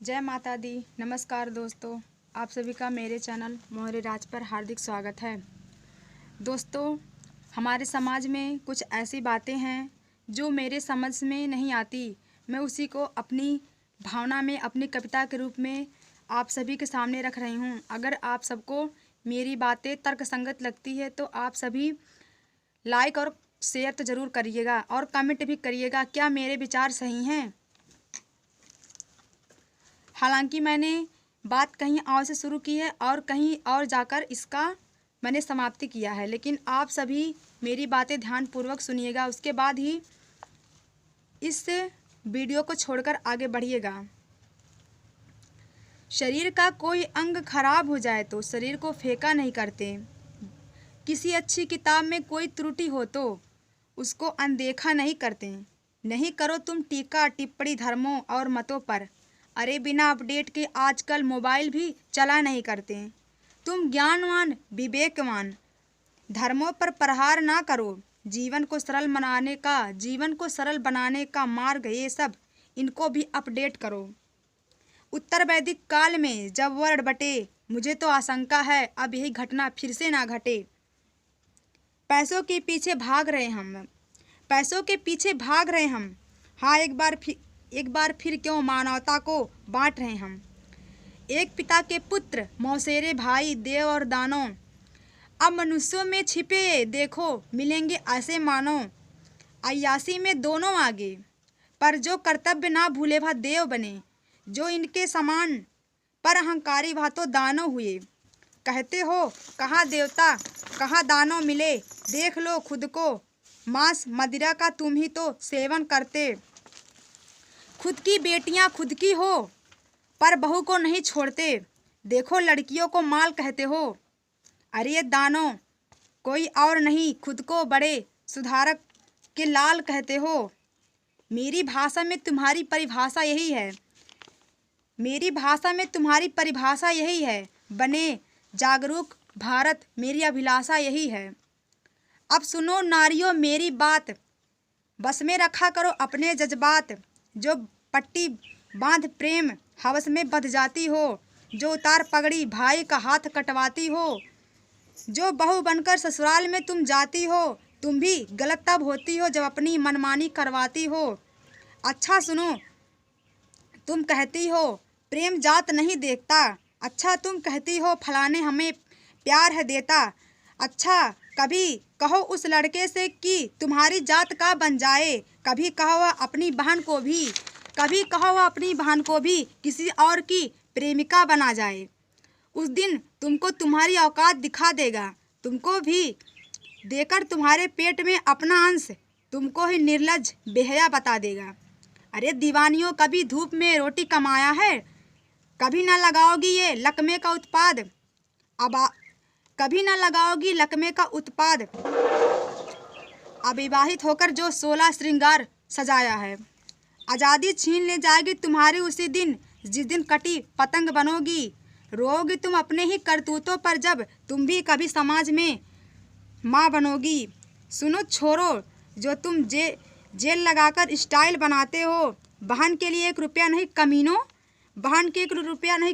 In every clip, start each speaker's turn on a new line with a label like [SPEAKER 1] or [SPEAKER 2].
[SPEAKER 1] जय माता दी। नमस्कार दोस्तों, आप सभी का मेरे चैनल मोहरे राज पर हार्दिक स्वागत है। दोस्तों, हमारे समाज में कुछ ऐसी बातें हैं जो मेरे समझ में नहीं आती। मैं उसी को अपनी भावना में, अपनी कविता के रूप में आप सभी के सामने रख रही हूँ। अगर आप सबको मेरी बातें तर्कसंगत लगती है तो आप सभी लाइक और शेयर तो ज़रूर करिएगा और कमेंट भी करिएगा, क्या मेरे विचार सही हैं। हालांकि मैंने बात कहीं और से शुरू की है और कहीं और जाकर इसका मैंने समाप्ति किया है, लेकिन आप सभी मेरी बातें ध्यानपूर्वक सुनिएगा, उसके बाद ही इस वीडियो को छोड़कर आगे बढ़िएगा। शरीर का कोई अंग खराब हो जाए तो शरीर को फेंका नहीं करते। किसी अच्छी किताब में कोई त्रुटि हो तो उसको अनदेखा नहीं करते। नहीं करो तुम टीका टिप्पणी धर्मों और मतों पर। अरे बिना अपडेट के आजकल मोबाइल भी चला नहीं करते। तुम ज्ञानवान विवेकवान, धर्मों पर प्रहार ना करो। जीवन को सरल बनाने का मार्ग ये सब, इनको भी अपडेट करो। उत्तर वैदिक काल में जब वर्ण बटे, मुझे तो आशंका है अब यही घटना फिर से ना घटे। पैसों के पीछे भाग रहे हम। हाँ, एक बार फिर क्यों मानवता को बांट रहे हम। एक पिता के पुत्र, मौसेरे भाई, देव और दानव, अब मनुष्यों में छिपे देखो मिलेंगे ऐसे मानो। अय्यासी में दोनों आगे, पर जो कर्तव्य ना भूले वह देव बने। जो इनके समान पर अहंकारी वह तो दानव हुए। कहते हो कहाँ देवता कहाँ दानव मिले, देख लो खुद को। मांस मदिरा का तुम ही तो सेवन करते। खुद की बेटियां खुद की हो पर बहू को नहीं छोड़ते। देखो लड़कियों को माल कहते हो। अरे दानव कोई और नहीं, खुद को बड़े सुधारक के लाल कहते हो। मेरी भाषा में तुम्हारी परिभाषा यही है। बने जागरूक भारत मेरी अभिलाषा यही है। अब सुनो नारियों मेरी बात, बस में रखा करो अपने जज्बात। जो पट्टी बांध प्रेम हवस में बंध जाती हो, जो उतार पगड़ी भाई का हाथ कटवाती हो, जो बहू बनकर ससुराल में तुम जाती हो, तुम भी गलत तब होती हो जब अपनी मनमानी करवाती हो। अच्छा सुनो, तुम कहती हो प्रेम जात नहीं देखता। अच्छा तुम कहती हो फलाने हमें प्यार है देता। अच्छा कभी कहो उस लड़के से कि तुम्हारी जात का बन जाए। कभी कहो वह अपनी बहन को भी किसी और की प्रेमिका बना जाए। उस दिन तुमको तुम्हारी औकात दिखा देगा, तुमको भी देकर तुम्हारे पेट में अपना अंश तुमको ही निर्लज्ज बेहया बता देगा। अरे दीवानियों कभी धूप में रोटी कमाया है, कभी ना लगाओगी ये लकमे का उत्पाद। कभी ना लगाओगी लकमे का उत्पाद। अविवाहित होकर जो 16 श्रृंगार सजाया है। आज़ादी छीन ले जाएगी तुम्हारी उसी दिन, जिस दिन कटी पतंग बनोगी। रोओगी तुम अपने ही करतूतों पर जब तुम भी कभी समाज में माँ बनोगी। सुनो छोरो, जो तुम जेल लगाकर स्टाइल बनाते हो, बहन के लिए 1 रुपया नहीं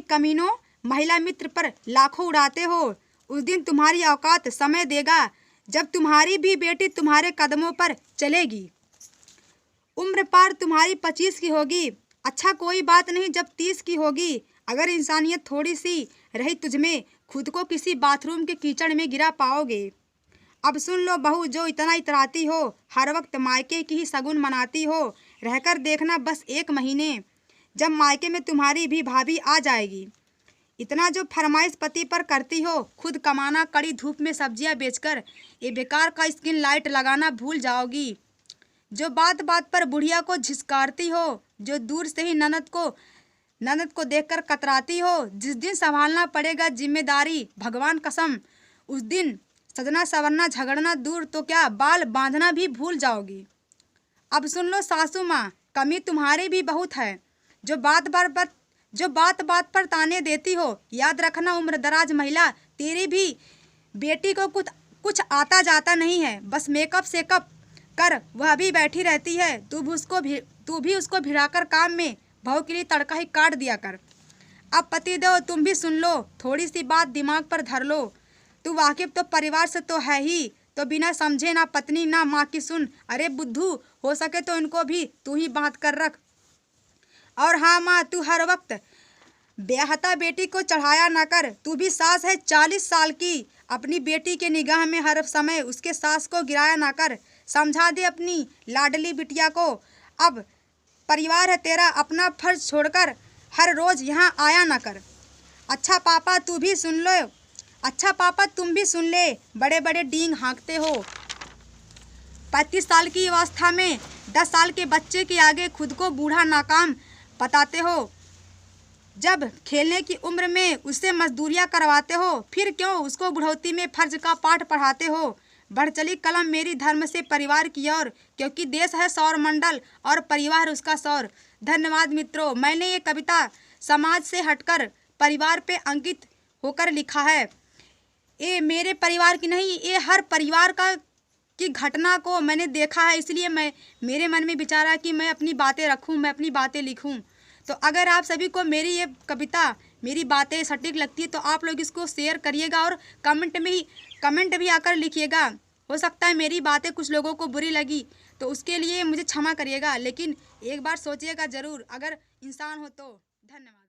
[SPEAKER 1] कमीनों, महिला मित्र पर लाखों उड़ाते हो। उस दिन तुम्हारी औकात समय देगा जब तुम्हारी भी बेटी तुम्हारे कदमों पर चलेगी। उम्र पार तुम्हारी 25 की होगी, अच्छा कोई बात नहीं जब 30 की होगी। अगर इंसानियत थोड़ी सी रही तुझमें, खुद को किसी बाथरूम के कीचड़ में गिरा पाओगे। अब सुन लो बहू, जो इतना इतराती हो, हर वक्त मायके की ही शगुन मनाती हो, रहकर देखना बस 1 महीने, जब मायके में तुम्हारी भी भाभी आ जाएगी। इतना जो फरमाइश पति पर करती हो, खुद कमाना कड़ी धूप में सब्जियां बेचकर ये बेकार का स्किन लाइट लगाना भूल जाओगी। जो बात बात पर बुढ़िया को झिसकारती हो, जो दूर से ही ननद को देखकर कतराती हो। जिस दिन संभालना पड़ेगा जिम्मेदारी, भगवान कसम उस दिन सजना संवरना झगड़ना दूर तो क्या बाल बांधना भी भूल जाओगी। अब सुन लो सासू माँ, कमी तुम्हारी भी बहुत है, जो बात बात पर ताने देती हो। याद रखना उम्र दराज महिला, तेरी भी बेटी को कुछ आता जाता नहीं है, बस मेकअप सेकअप कर वह भी बैठी रहती है। तू भी उसको भिड़ाकर काम में बहू के लिए तड़का ही काट दिया कर। अब पतिदेव तुम भी सुन लो, थोड़ी सी बात दिमाग पर धर लो। तू वाकिफ तो परिवार से तो है ही, तो बिना समझे ना पत्नी ना माँ की सुन। अरे बुद्धू, हो सके तो इनको भी तू ही बांध कर रख। और हाँ माँ, तू हर वक्त ब्याहता बेटी को चढ़ाया ना कर। तू भी सास है 40 साल की, अपनी बेटी के निगाह में हर समय उसके सास को गिराया ना कर। समझा दे अपनी लाडली बिटिया को। अब परिवार है तेरा, अपना फर्ज छोड़कर हर रोज यहाँ आया ना कर। अच्छा पापा तू भी सुन लो, अच्छा पापा तुम भी सुन ले, बड़े बड़े डींग हाँकते हो। 35 साल की अवस्था में 10 साल के बच्चे के आगे खुद को बूढ़ा नाकाम बताते हो। जब खेलने की उम्र में उससे मजदूरियां करवाते हो, फिर क्यों उसको बुढ़ौती में फर्ज का पाठ पढ़ाते हो। बढ़ चली कलम मेरी धर्म से परिवार की ओर, क्योंकि देश है सौर मंडल और परिवार उसका सौर। धन्यवाद मित्रों, मैंने ये कविता समाज से हटकर परिवार पे अंकित होकर लिखा है। ये मेरे परिवार की नहीं, ये हर परिवार की घटना को मैंने देखा है, इसलिए मेरे मन में विचार है कि मैं अपनी बातें रखूं, मैं अपनी बातें लिखूं। तो अगर आप सभी को मेरी ये कविता, मेरी बातें सटीक लगती है तो आप लोग इसको शेयर करिएगा और कमेंट भी आकर लिखिएगा। हो सकता है मेरी बातें कुछ लोगों को बुरी लगी तो उसके लिए मुझे क्षमा करिएगा, लेकिन एक बार सोचिएगा ज़रूर अगर इंसान हो तो। धन्यवाद।